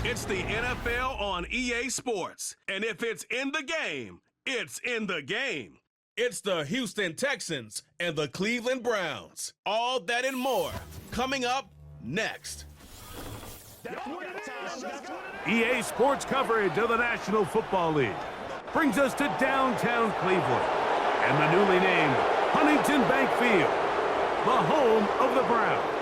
It's the NFL on EA Sports. And if it's in the game, it's in the game. It's the Houston Texans and the Cleveland Browns. All that and more coming up next. EA Sports coverage of the National Football League brings us to downtown Cleveland and the newly named Huntington Bank Field, the home of the Browns.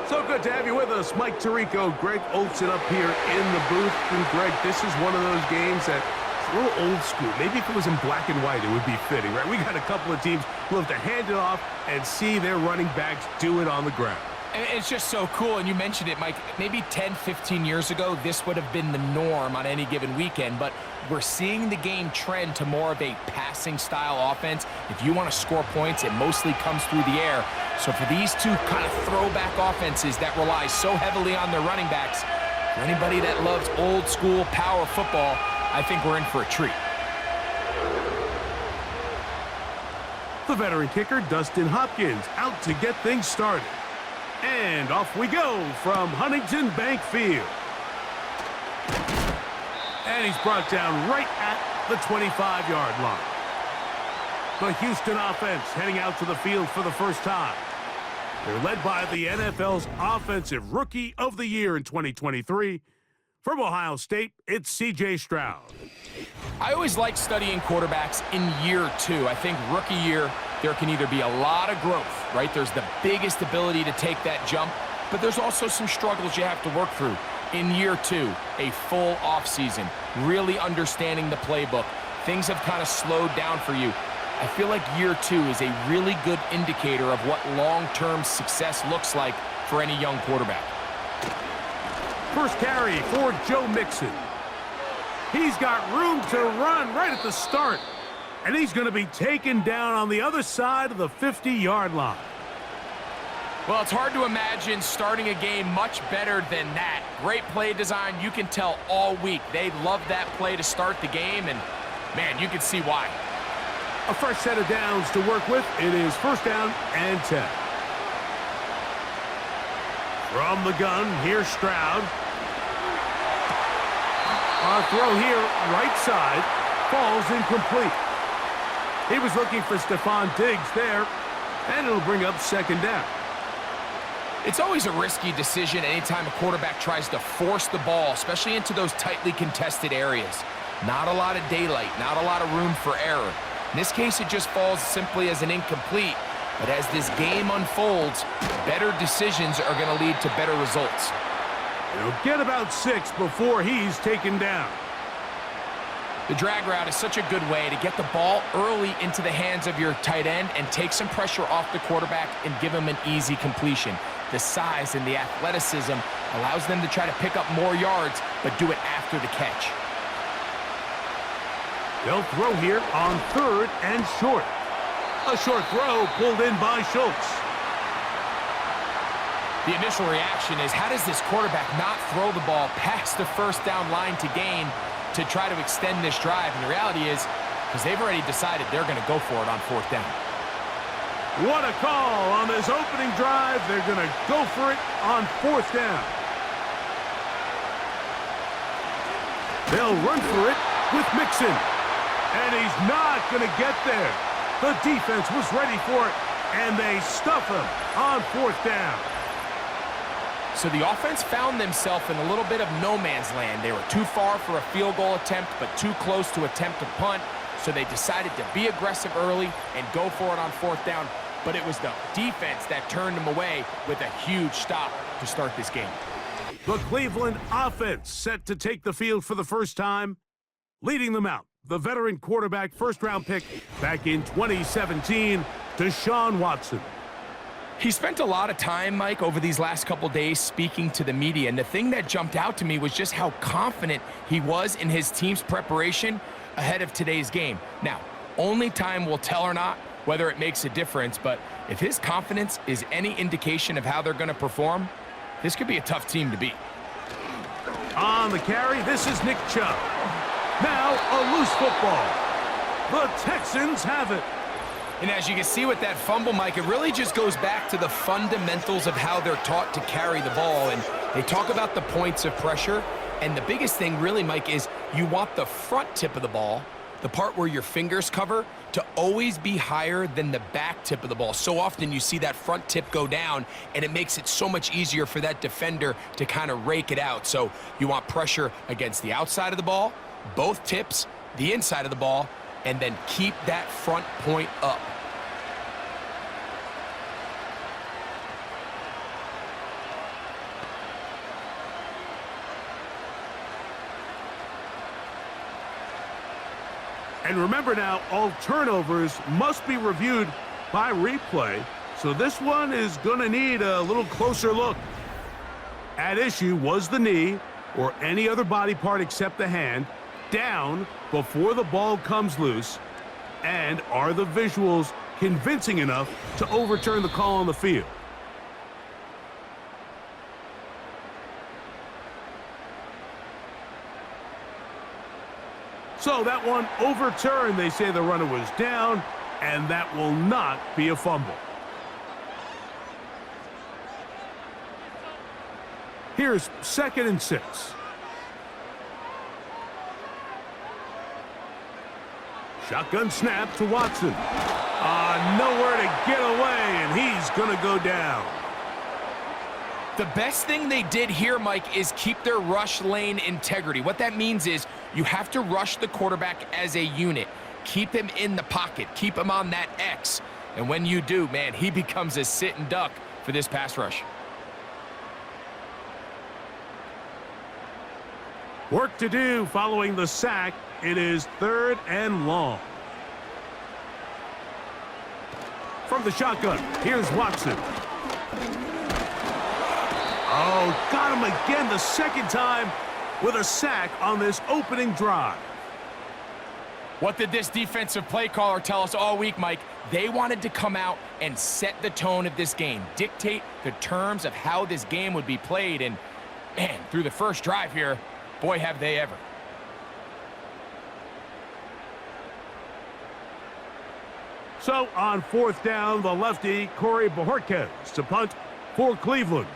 So good to have you with us, Mike Tirico, Greg Olsen up here in the booth. And Greg, this is one of those games that a little old school. Maybe if it was in black and white, it would be fitting, right? We got a couple of teams who love to hand it off and see their running backs do it on the ground. It's just so cool, and you mentioned it, Mike. Maybe 10, 15 years ago, this would have been the norm on any given weekend, but we're seeing the game trend to more of a passing-style offense. If you want to score points, it mostly comes through the air. So for these two kind of throwback offenses that rely so heavily on their running backs, for anybody that loves old-school power football, I think we're in for a treat. The veteran kicker, Dustin Hopkins, out to get things started. And off we go from Huntington Bank Field. And he's brought down right at the 25-yard line. The Houston offense heading out to the field for the first time. They're led by the NFL's Offensive Rookie of the Year in 2023. From Ohio State, it's C.J. Stroud. I always like studying quarterbacks in year two. I think rookie year, there can either be a lot of growth, right? There's the biggest ability to take that jump, but there's also some struggles you have to work through. In year two, a full offseason, really understanding the playbook. Things have kind of slowed down for you. I feel like year two is a really good indicator of what long-term success looks like for any young quarterback. First carry for Joe Mixon. He's got room to run right at the start. And he's going to be taken down on the other side of the 50-yard line. Well, it's hard to imagine starting a game much better than that. Great play design. You can tell all week they love that play to start the game, and, man, you can see why. A fresh set of downs to work with. It is first down and 10. From the gun, here's Stroud. Our throw here, right side, falls incomplete. He was looking for Stephon Diggs there, and it'll bring up second down. It's always a risky decision anytime a quarterback tries to force the ball, especially into those tightly contested areas. Not a lot of daylight, not a lot of room for error. In this case, it just falls simply as an incomplete. But as this game unfolds, better decisions are going to lead to better results. He'll get about 6 before he's taken down. The drag route is such a good way to get the ball early into the hands of your tight end and take some pressure off the quarterback and give him an easy completion. The size and the athleticism allows them to try to pick up more yards, but do it after the catch. They'll throw here on 3rd and short. A short throw pulled in by Schultz. The initial reaction is, how does this quarterback not throw the ball past the first down line to gain to try to extend this drive? And the reality is, because they've already decided they're going to go for it on 4th down. What a call on this opening drive. They're going to go for it on 4th down. They'll run for it with Mixon. And he's not going to get there. The defense was ready for it, and they stuff him on 4th down. So the offense found themselves in a little bit of no man's land. They were too far for a field goal attempt, but too close to attempt a punt. So they decided to be aggressive early and go for it on 4th down. But it was the defense that turned them away with a huge stop to start this game. The Cleveland offense set to take the field for the first time. Leading them out, the veteran quarterback, first-round pick back in 2017, Deshaun Watson. He spent a lot of time, Mike, over these last couple days speaking to the media, and the thing that jumped out to me was just how confident he was in his team's preparation ahead of today's game. Now, only time will tell or not whether it makes a difference, but if his confidence is any indication of how they're going to perform, this could be a tough team to beat. On the carry, this is Nick Chubb. Now a loose football. The Texans have it. And as you can see with that fumble, Mike, it really just goes back to the fundamentals of how they're taught to carry the ball. And they talk about the points of pressure. And the biggest thing really, Mike, is you want the front tip of the ball, the part where your fingers cover, to always be higher than the back tip of the ball. So often you see that front tip go down, and it makes it so much easier for that defender to kind of rake it out. So you want pressure against the outside of the ball, both tips, the inside of the ball, and then keep that front point up. And remember now, all turnovers must be reviewed by replay, so this one is going to need a little closer look. At issue was the knee, or any other body part except the hand, down before the ball comes loose, and are the visuals convincing enough to overturn the call on the field? So that one overturned. They say the runner was down, and that will not be a fumble. Here's 2nd and 6. Shotgun snap to Watson. Nowhere to get away, and he's going to go down. The best thing they did here, Mike, is keep their rush lane integrity. What that means is you have to rush the quarterback as a unit. Keep him in the pocket. Keep him on that X. And when you do, man, he becomes a sitting duck for this pass rush. Work to do following the sack. It is 3rd and long. From the shotgun, here's Watson. Oh, got him again the second time with a sack on this opening drive. What did this defensive play caller tell us all week, Mike? They wanted to come out and set the tone of this game, dictate the terms of how this game would be played. And, man, through the first drive here, boy, have they ever. So on 4th down, the lefty, Corey Bojorquez to punt for Cleveland.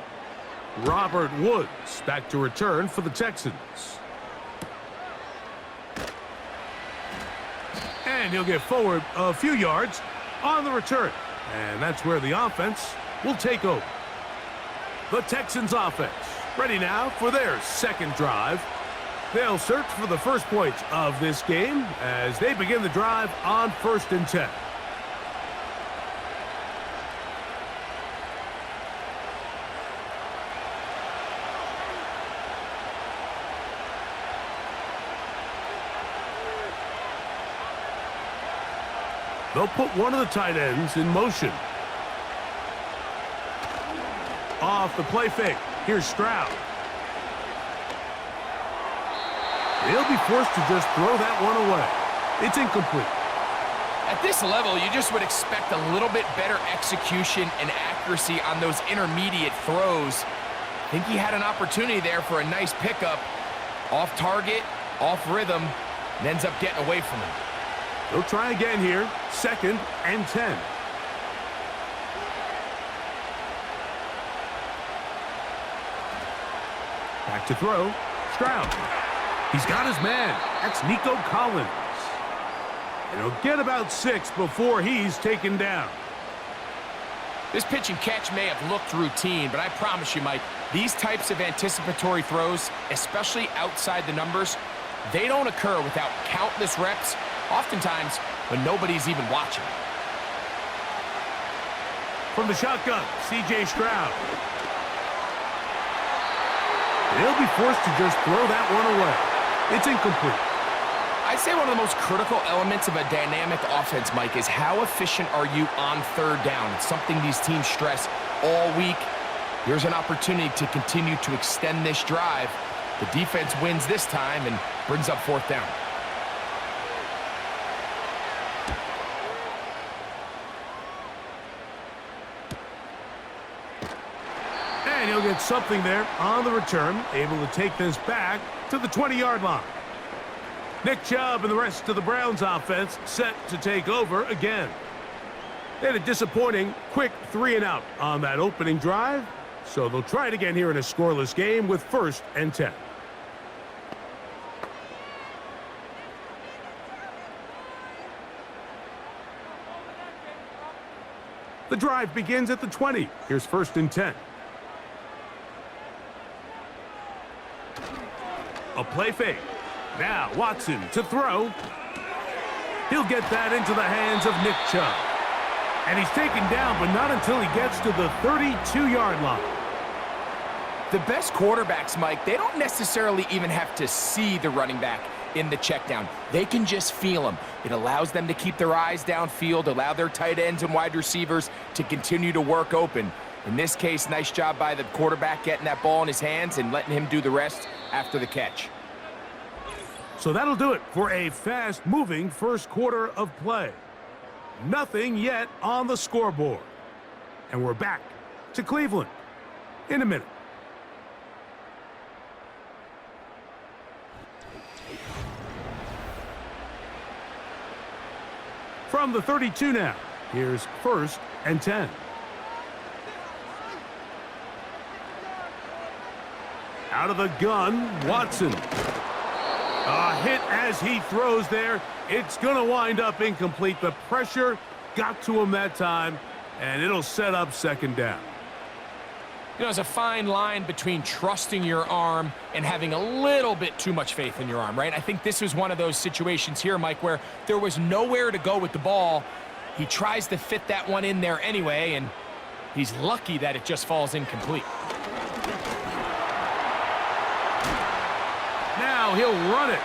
Robert Woods back to return for the Texans. And he'll get forward a few yards on the return. And that's where the offense will take over. The Texans offense ready now for their 2nd drive. They'll search for the first points of this game as they begin the drive on 1st and 10. They'll put one of the tight ends in motion. Off the play fake. Here's Stroud. He'll be forced to just throw that one away. It's incomplete. At this level, you just would expect a little bit better execution and accuracy on those intermediate throws. I think he had an opportunity there for a nice pickup. Off target, off rhythm, and ends up getting away from him. They'll try again here. 2nd and 10. Back to throw. Stroud. He's got his man. That's Nico Collins. And he'll get about 6 before he's taken down. This pitch and catch may have looked routine, but I promise you, Mike, these types of anticipatory throws, especially outside the numbers, they don't occur without countless reps, oftentimes when nobody's even watching. From the shotgun, C.J. Stroud. He'll be forced to just throw that one away. It's incomplete. I'd say one of the most critical elements of a dynamic offense, Mike, is how efficient are you on 3rd down? It's something these teams stress all week. Here's an opportunity to continue to extend this drive. The defense wins this time and brings up 4th down. And he'll get something there on the return, able to take this back to the 20-yard line. Nick Chubb and the rest of the Browns offense set to take over again. They had a disappointing quick 3-and-out on that opening drive, so they'll try it again here in a scoreless game with 1st and 10. The drive begins at the 20. Here's 1st and 10. A play fake. Now Watson to throw. He'll get that into the hands of Nick Chubb. And he's taken down, but not until he gets to the 32-yard line. The best quarterbacks, Mike, they don't necessarily even have to see the running back in the check down. They can just feel him. It allows them to keep their eyes downfield, allow their tight ends and wide receivers to continue to work open. In this case, nice job by the quarterback getting that ball in his hands and letting him do the rest after the catch. So that'll do it for a fast-moving first quarter of play. Nothing yet on the scoreboard. And we're back to Cleveland in a minute. From the 32 now, here's 1st and 10. Out of the gun, Watson. A hit as he throws there. It's going to wind up incomplete. The pressure got to him that time, and it'll set up 2nd down. You know, there's a fine line between trusting your arm and having a little bit too much faith in your arm, right? I think this was one of those situations here, Mike, where there was nowhere to go with the ball. He tries to fit that one in there anyway, and he's lucky that it just falls incomplete. Now he'll run it.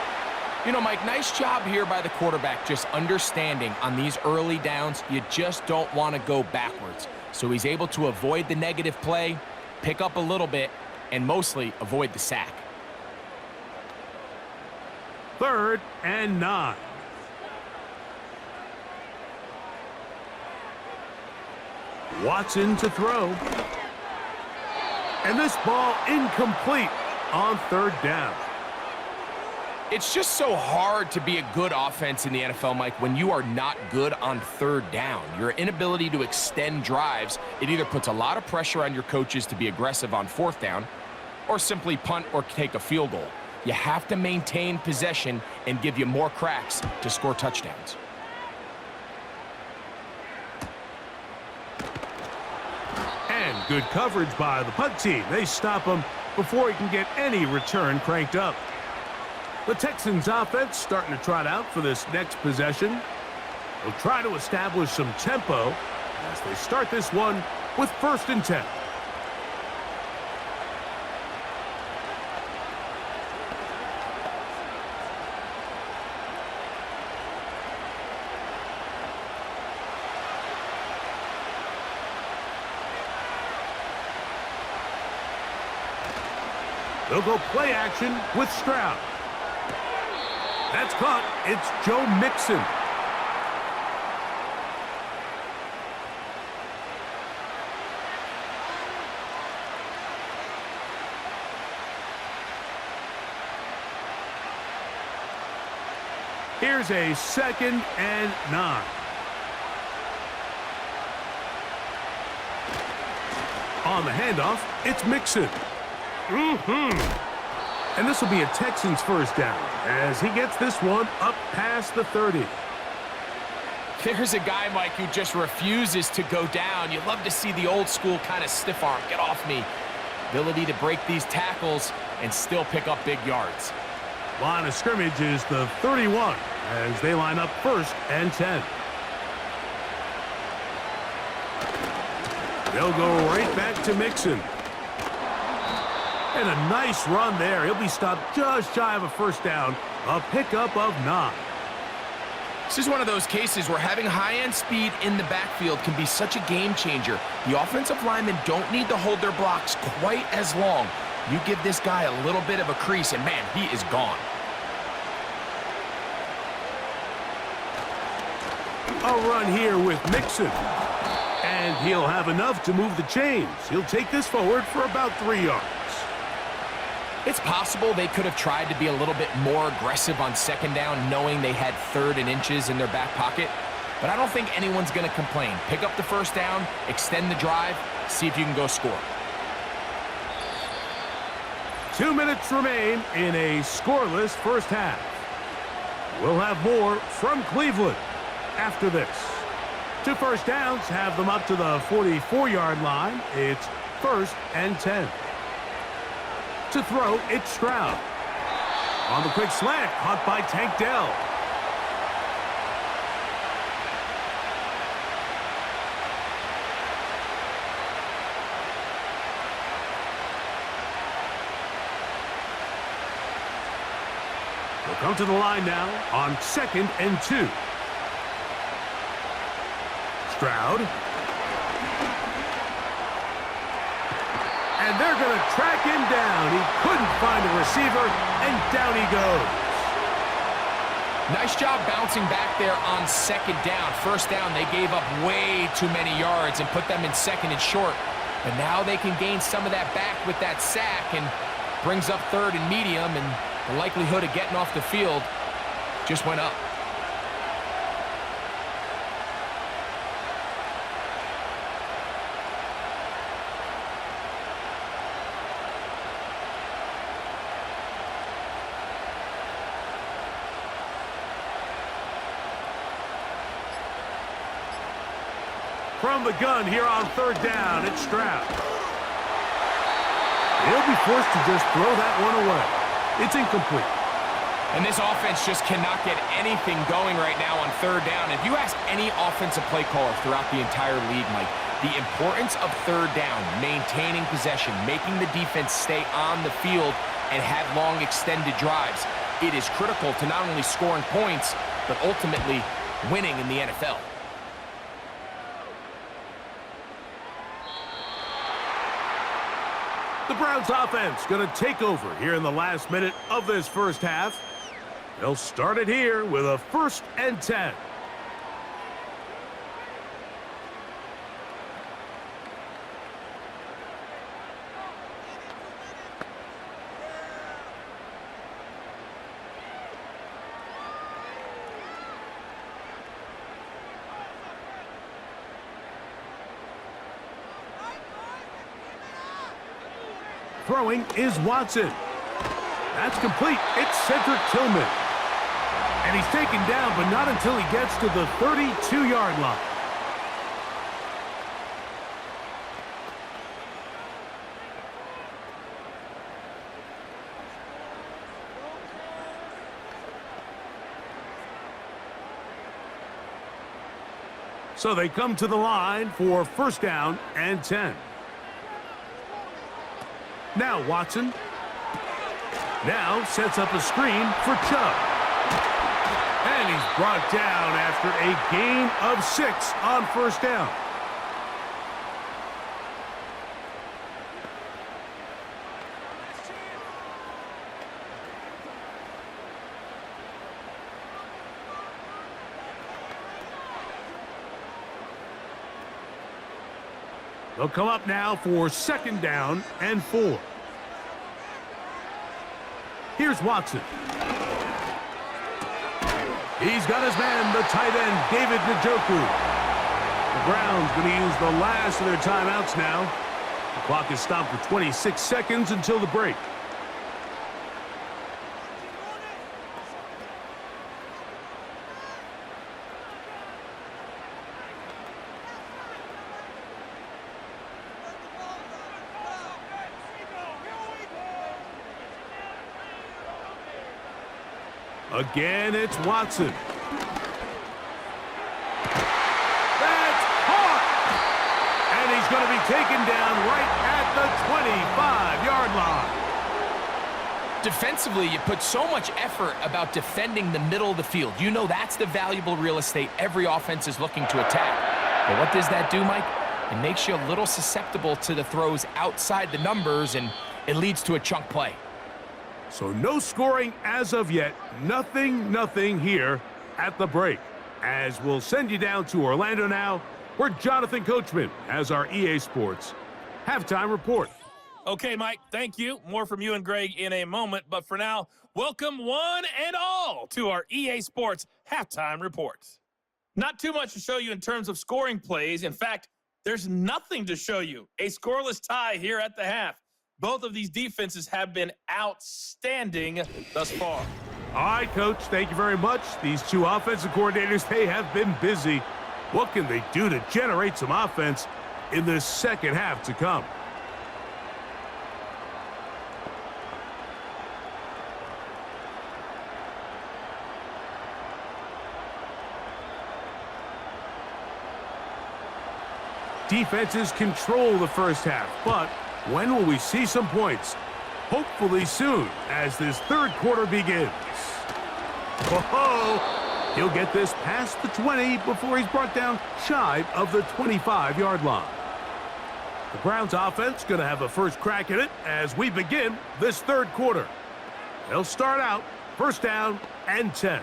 You know, Mike, nice job here by the quarterback, just understanding on these early downs, you just don't want to go backwards. So he's able to avoid the negative play, pick up a little bit, and mostly avoid the sack. 3rd and 9. Watson to throw. And this ball incomplete on 3rd down. It's just so hard to be a good offense in the NFL, Mike, when you are not good on 3rd down. Your inability to extend drives, it either puts a lot of pressure on your coaches to be aggressive on 4th down or simply punt or take a field goal. You have to maintain possession and give you more cracks to score touchdowns. And good coverage by the punt team. They stop him before he can get any return cranked up. The Texans offense starting to trot out for this next possession. They'll try to establish some tempo as they start this one with 1st and 10. They'll go play action with Stroud. That's caught. It's Joe Mixon. Here's a 2nd and 9. On the handoff, it's Mixon. And this will be a Texans 1st down as he gets this one up past the 30. There's a guy, Mike, who just refuses to go down. You love to see the old school kind of stiff arm, get off me. Ability to break these tackles and still pick up big yards. Line of scrimmage is the 31 as they line up 1st and 10. They'll go right back to Mixon. And a nice run there. He'll be stopped just shy of a 1st down. A pickup of 9. This is one of those cases where having high-end speed in the backfield can be such a game changer. The offensive linemen don't need to hold their blocks quite as long. You give this guy a little bit of a crease, and man, he is gone. A run here with Mixon. And he'll have enough to move the chains. He'll take this forward for about 3 yards. It's possible they could have tried to be a little bit more aggressive on 2nd down, knowing they had 3rd and inches in their back pocket. but I don't think anyone's going to complain. Pick up the first down, extend the drive, see if you can go score. 2 minutes remain in a scoreless first half. We'll have more from Cleveland after this. 2 first downs have them up to the 44-yard line. It's 1st and 10. To throw, it's Stroud. On the quick slant, caught by Tank Dell. They'll come to the line now on 2nd and 2. Stroud. And they're going to track him down. He couldn't find a receiver, and down he goes. Nice job bouncing back there on 2nd down. 1st down, they gave up way too many yards and put them in 2nd and short. But now they can gain some of that back with that sack and brings up 3rd and medium, and the likelihood of getting off the field just went up. From the gun here on 3rd down, it's Stroud. He'll be forced to just throw that one away. It's incomplete. And this offense just cannot get anything going right now on 3rd down. If you ask any offensive play caller throughout the entire league, Mike, the importance of 3rd down, maintaining possession, making the defense stay on the field and have long extended drives, it is critical to not only scoring points, but ultimately winning in the NFL. The Browns offense going to take over here in the last minute of this first half. They'll start it here with a 1st and 10. Throwing is Watson. That's complete. It's Cedric Tillman. And he's taken down, but not until he gets to the 32-yard line. So they come to the line for 1st down and 10. Now Watson. Now sets up a screen for Chubb. And he's brought down after a gain of 6 on 1st down. They'll come up now for 2nd down and 4. Here's Watson. He's got his man, the tight end, David Njoku. The Browns going to use the last of their timeouts now. The clock is stopped for 26 seconds until the break. Again, it's Watson. That's caught! And he's going to be taken down right at the 25-yard line. Defensively, you put so much effort about defending the middle of the field. You know that's the valuable real estate every offense is looking to attack. But what does that do, Mike? It makes you a little susceptible to the throws outside the numbers, and it leads to a chunk play. So no scoring as of yet. Nothing here at the break. As we'll send you down to Orlando now, where Jonathan Coachman has our EA Sports halftime report. Okay, Mike, thank you. More from you and Greg in a moment. But for now, welcome one and all to our EA Sports halftime report. Not too much to show you in terms of scoring plays. In fact, there's nothing to show you. A scoreless tie here at the half. Both of these defenses have been outstanding thus far. All right, Coach, thank you very much. These two offensive coordinators, they have been busy. What can they do to generate some offense in the second half to come? Defenses control the first half, but when will we see some points? Hopefully soon, as this third quarter begins. Oh, he'll get this past the 20 before he's brought down shy of the 25-yard line. The Browns offense going to have a first crack at it as we begin this third quarter. They'll start out first down and 10.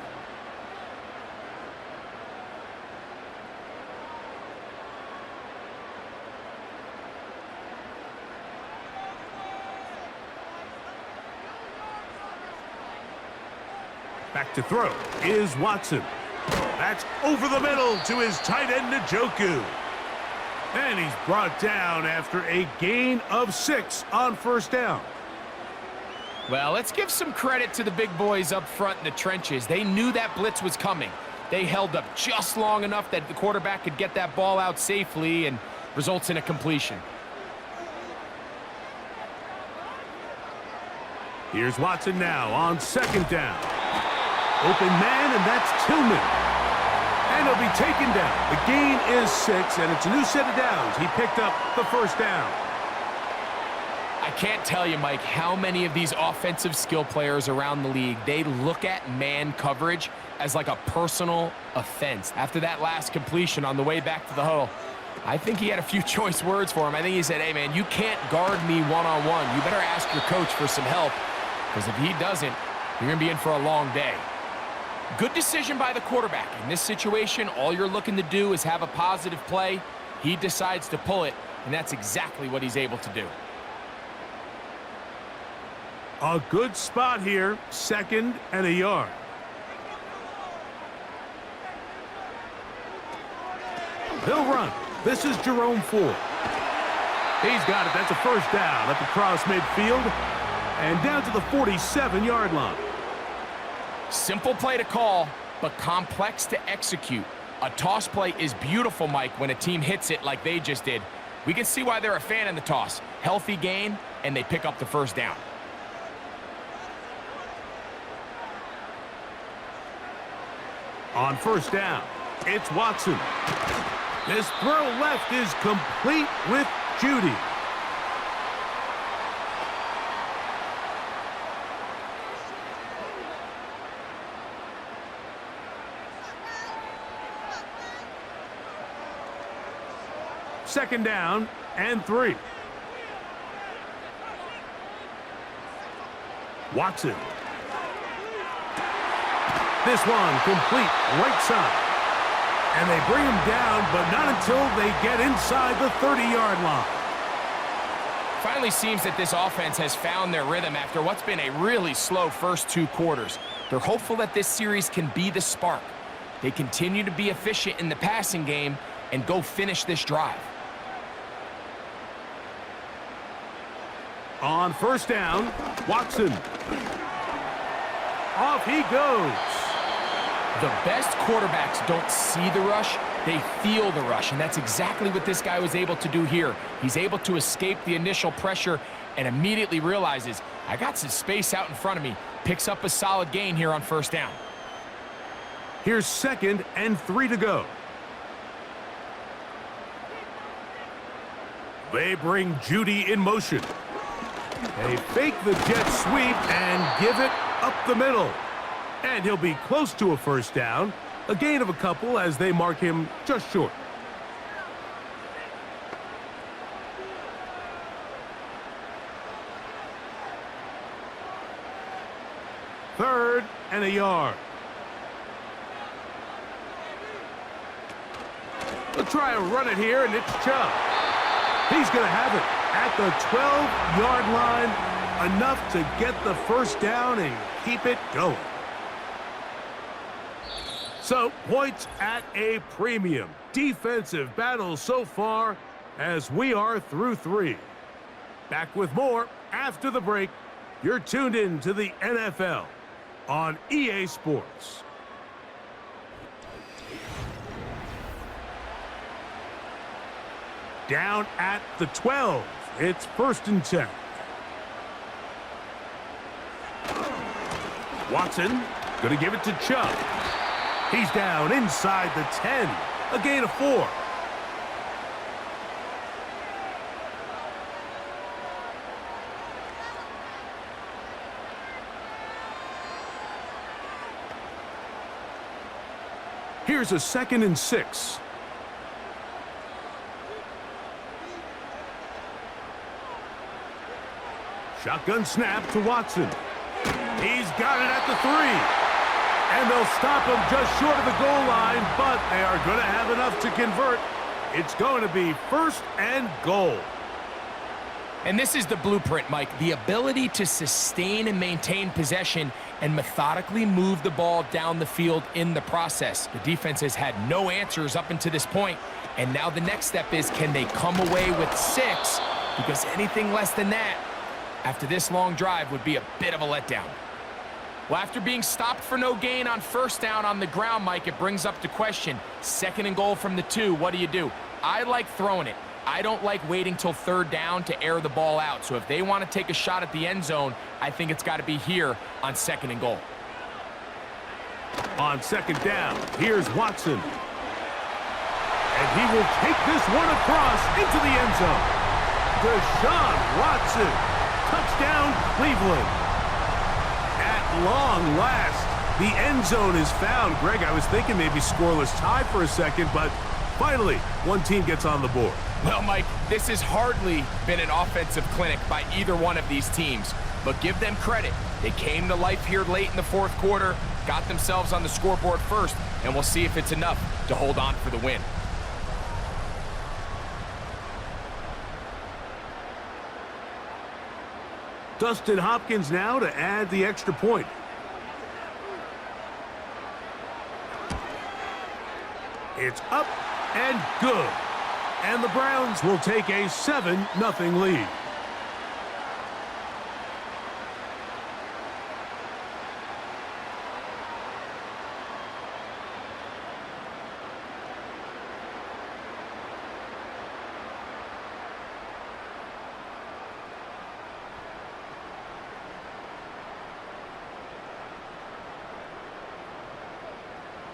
Back to throw is Watson. That's over the middle to his tight end, Njoku. And he's brought down after a gain of 6 on first down. Well, let's give some credit to the big boys up front in the trenches. They knew that blitz was coming. They held up just long enough that the quarterback could get that ball out safely and results in a completion. Here's Watson now on second down. Open man, and that's Tillman. And he'll be taken down. The gain is 6, and it's a new set of downs. He picked up the first down. I can't tell you, Mike, how many of these offensive skill players around the league, they look at man coverage as like a personal offense. After that last completion on the way back to the huddle, I think he had a few choice words for him. I think he said, hey, man, you can't guard me one-on-one. You better ask your coach for some help, because if he doesn't, you're going to be in for a long day. Good decision by the quarterback. In this situation, all you're looking to do is have a positive play. He decides to pull it, and that's exactly what he's able to do. A good spot here, 2nd and a yard. He'll run. This is Jerome Ford. He's got it. That's a first down up across midfield and down to the 47-yard line. Simple play to call, but complex to execute. A toss play is beautiful, Mike, when a team hits it like they just did. We can see why they're a fan in the toss. Healthy gain, and they pick up the first down. On first down, it's Watson. This throw left is complete with Judy. Second down and 3. Watson. This one complete right side. And they bring him down, but not until they get inside the 30-yard line. Finally seems that this offense has found their rhythm after what's been a really slow first 2 quarters. They're hopeful that this series can be the spark. They continue to be efficient in the passing game and go finish this drive. On first down, Watson. Off he goes. The best quarterbacks don't see the rush, they feel the rush, and that's exactly what this guy was able to do here. He's able to escape the initial pressure and immediately realizes, I got some space out in front of me. Picks up a solid gain here on first down. Here's 2nd and 3 to go. They bring Judy in motion. They fake the jet sweep and give it up the middle. And he'll be close to a first down. A gain of a couple as they mark him just short. Third and a yard. They'll try and run it here, and it's Chubb. He's going to have it at the 12-yard line, enough to get the first down and keep it going. So, points at a premium. Defensive battle so far as we are through 3. Back with more after the break. You're tuned in to the NFL on EA Sports. Down at the 12. It's 1st and 10. Watson going to give it to Chubb. He's down inside the 10. A gain of 4. Here's a 2nd and 6. Shotgun snap to Watson. He's got it at the 3. And they'll stop him just short of the goal line, but they are going to have enough to convert. It's going to be 1st and goal. And this is the blueprint, Mike. The ability to sustain and maintain possession and methodically move the ball down the field in the process. The defense has had no answers up until this point, and now the next step is, can they come away with 6? Because anything less than that, after this long drive, would be a bit of a letdown. Well, after being stopped for no gain on 1st down on the ground, Mike, it brings up the question, 2nd and goal from the 2, what do? I like throwing it. I don't like waiting till 3rd down to air the ball out. So if they want to take a shot at the end zone, I think it's got to be here on 2nd and goal. On 2nd down, here's Watson. And he will take this one across into the end zone. Deshaun Watson. Touchdown, Cleveland. At long last, the end zone is found. Greg, I was thinking maybe scoreless tie for a second, but finally, one team gets on the board. Well, Mike, this has hardly been an offensive clinic by either one of these teams, but give them credit. They came to life here late in the 4th quarter, got themselves on the scoreboard first, and we'll see if it's enough to hold on for the win. Dustin Hopkins now to add the extra point. It's up and good. And the Browns will take a 7-0 lead.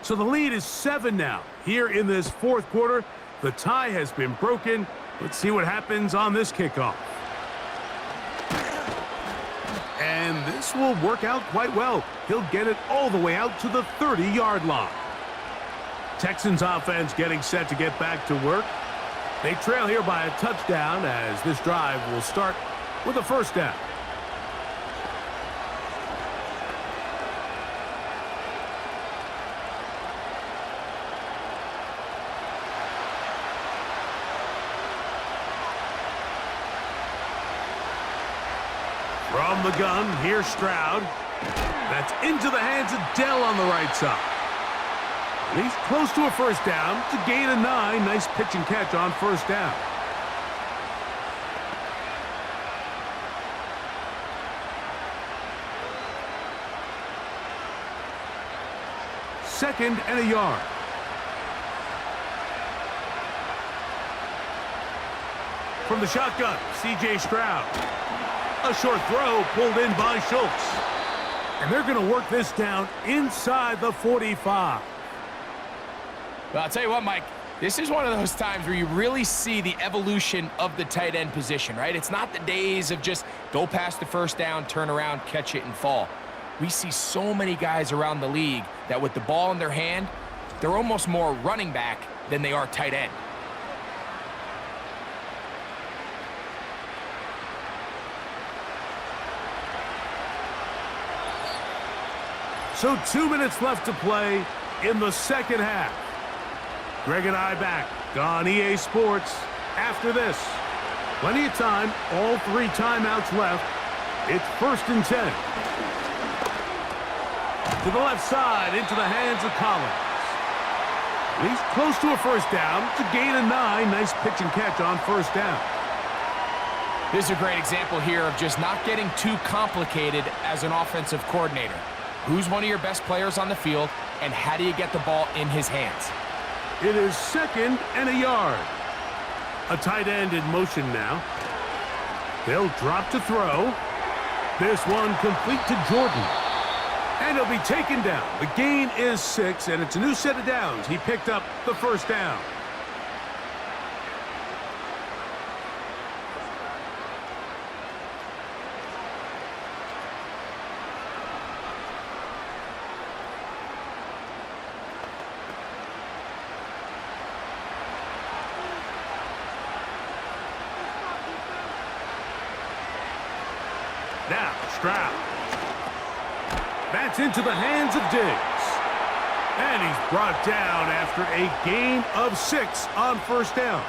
So the lead is 7 now. Here in this 4th quarter, the tie has been broken. Let's see what happens on this kickoff. And this will work out quite well. He'll get it all the way out to the 30-yard line. Texans offense getting set to get back to work. They trail here by a touchdown as this drive will start with a 1st down. From the gun, here's Stroud. That's into the hands of Dell on the right side. He's close to a 1st down. It's a gain of 9. Nice pitch and catch on 1st down. Second and a yard. From the shotgun, C.J. Stroud. A short throw pulled in by Schultz. And they're going to work this down inside the 45. Well, I'll tell you what, Mike, this is one of those times where you really see the evolution of the tight end position, right? It's not the days of just go past the 1st down, turn around, catch it, and fall. We see so many guys around the league that with the ball in their hand, they're almost more running back than they are tight end. So 2 minutes left to play in the 2nd half. Greg and I back on EA Sports after this. Plenty of time, all 3 timeouts left. It's 1st and 10. To the left side, into the hands of Collins. He's close to a first down. It's a gain of 9. Nice pitch and catch on first down. This is a great example here of just not getting too complicated as an offensive coordinator. Who's one of your best players on the field, and how do you get the ball in his hands? It is 2nd and a yard. A tight end in motion now. They'll drop to throw. This one complete to Jordan. And he'll be taken down. The gain is 6, and it's a new set of downs. He picked up the first down. Now, Stroud. That's into the hands of Diggs. And he's brought down after a gain of 6 on first down.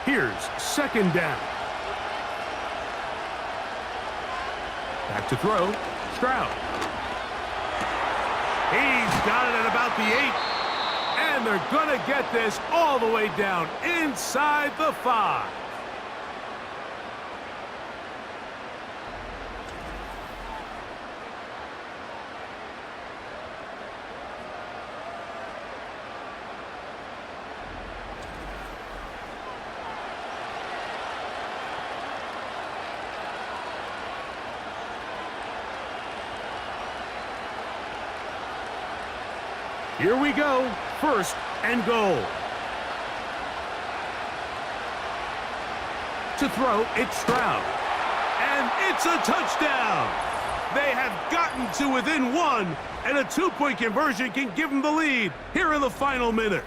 Here's 2nd down. Back to throw. Stroud. He's got it at about the 8. And they're going to get this all the way down inside the 5. Here we go. 1st and goal. To throw, it's Stroud. And it's a touchdown. They have gotten to within 1, and a 2-point conversion can give them the lead here in the final minute.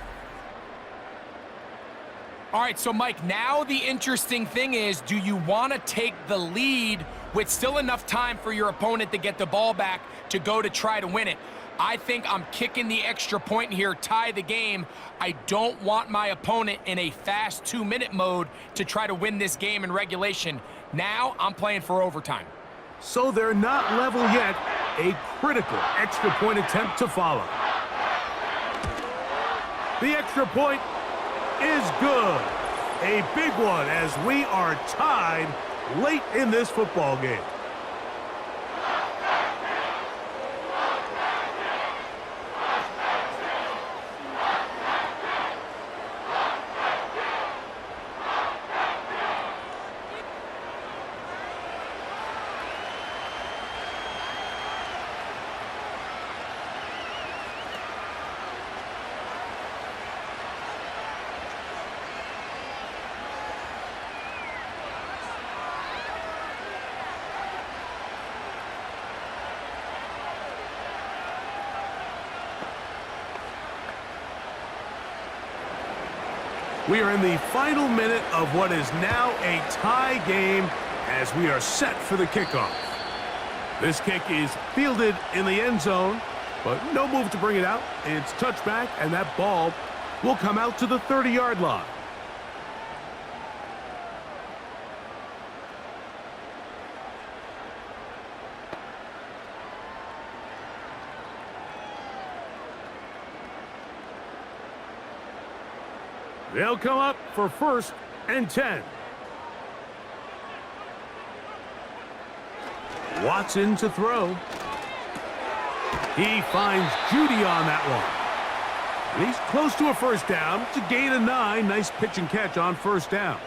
All right, so Mike, now the interesting thing is, do you want to take the lead with still enough time for your opponent to get the ball back to go to try to win it? I think I'm kicking the extra point here, tie the game. I don't want my opponent in a fast 2-minute mode to try to win this game in regulation. Now I'm playing for overtime. So they're not level yet. A critical extra point attempt to follow. The extra point is good. A big one as we are tied late in this football game. We are in the final minute of what is now a tie game as we are set for the kickoff. This kick is fielded in the end zone, but no move to bring it out. It's touchback, and that ball will come out to the 30-yard line. They'll come up for 1st and 10. Watson to throw. He finds Judy on that one. He's close to a first down. It's a gain of 9. Nice pitch and catch on first down.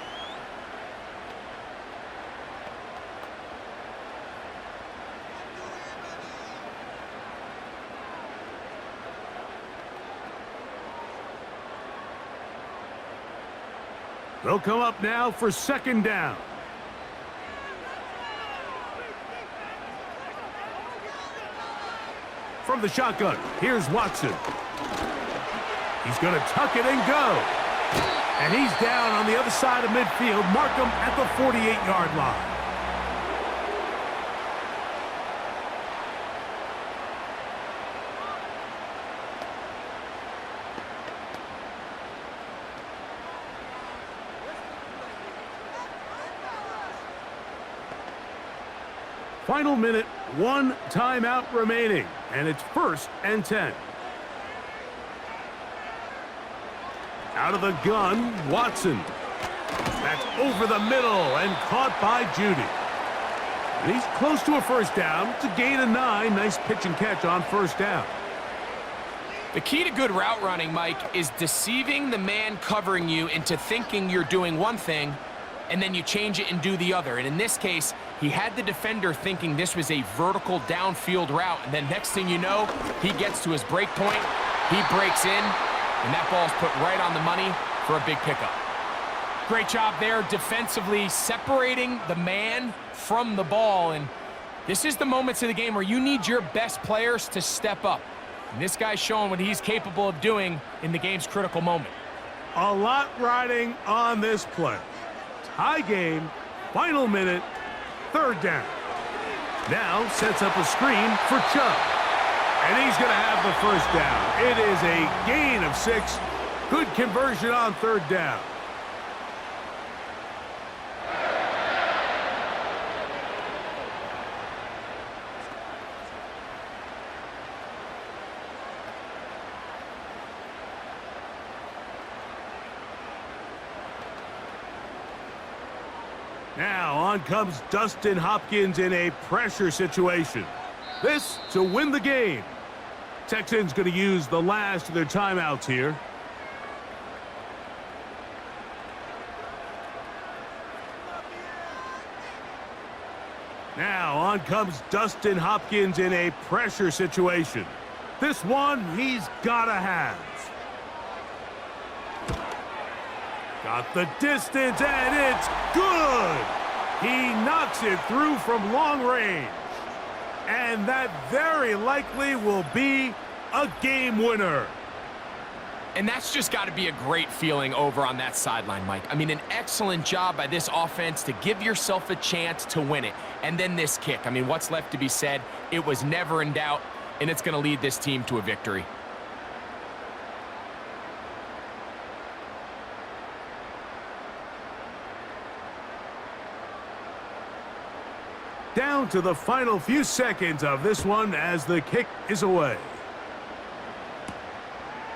They'll come up now for 2nd down. From the shotgun, here's Watson. He's going to tuck it and go. And he's down on the other side of midfield. Mark him at the 48-yard line. Final minute, 1 timeout remaining, and it's 1st and 10. Out of the gun, Watson. That's over the middle and caught by Judy. And he's close to a first down. It's a gain of 9. Nice pitch and catch on first down. The key to good route running, Mike, is deceiving the man covering you into thinking you're doing one thing, and then you change it and do the other. And in this case, he had the defender thinking this was a vertical downfield route, and then next thing you know, he gets to his break point, he breaks in, and that ball's put right on the money for a big pickup. Great job there defensively, separating the man from the ball, and this is the moments of the game where you need your best players to step up. And this guy's showing what he's capable of doing in the game's critical moment. A lot riding on this play. Tie game, final minute, 3rd down. Now sets up a screen for Chubb. And he's going to have the first down. It is a gain of 6. Good conversion on 3rd down. Now on comes Dustin Hopkins in a pressure situation. This to win the game. Texans going to use the last of their timeouts here. Now on comes Dustin Hopkins in a pressure situation. This one he's got to have. Got the distance, and it's good! He knocks it through from long range. And that very likely will be a game winner. And that's just got to be a great feeling over on that sideline, Mike. I mean, an excellent job by this offense to give yourself a chance to win it. And then this kick. I mean, what's left to be said? It was never in doubt, and it's going to lead this team to a victory. Down to the final few seconds of this one as the kick is away.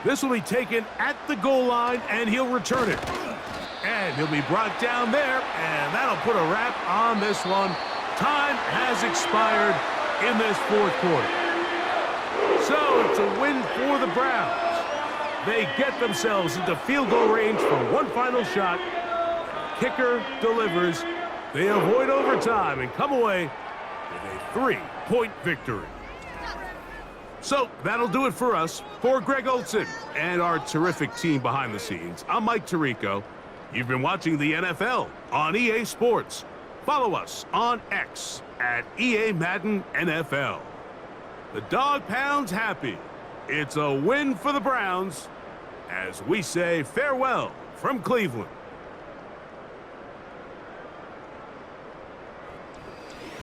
This will be taken at the goal line, and he'll return it. And he'll be brought down there, and that'll put a wrap on this one. Time has expired in this 4th quarter. So it's a win for the Browns. They get themselves into field goal range for one final shot. Kicker delivers. They avoid overtime and come away with a 3-point victory. So that'll do it for us. For Greg Olson and our terrific team behind the scenes, I'm Mike Tirico. You've been watching the NFL on EA Sports. Follow us on X at EA Madden NFL. The Dog Pound's happy. It's a win for the Browns as we say farewell from Cleveland.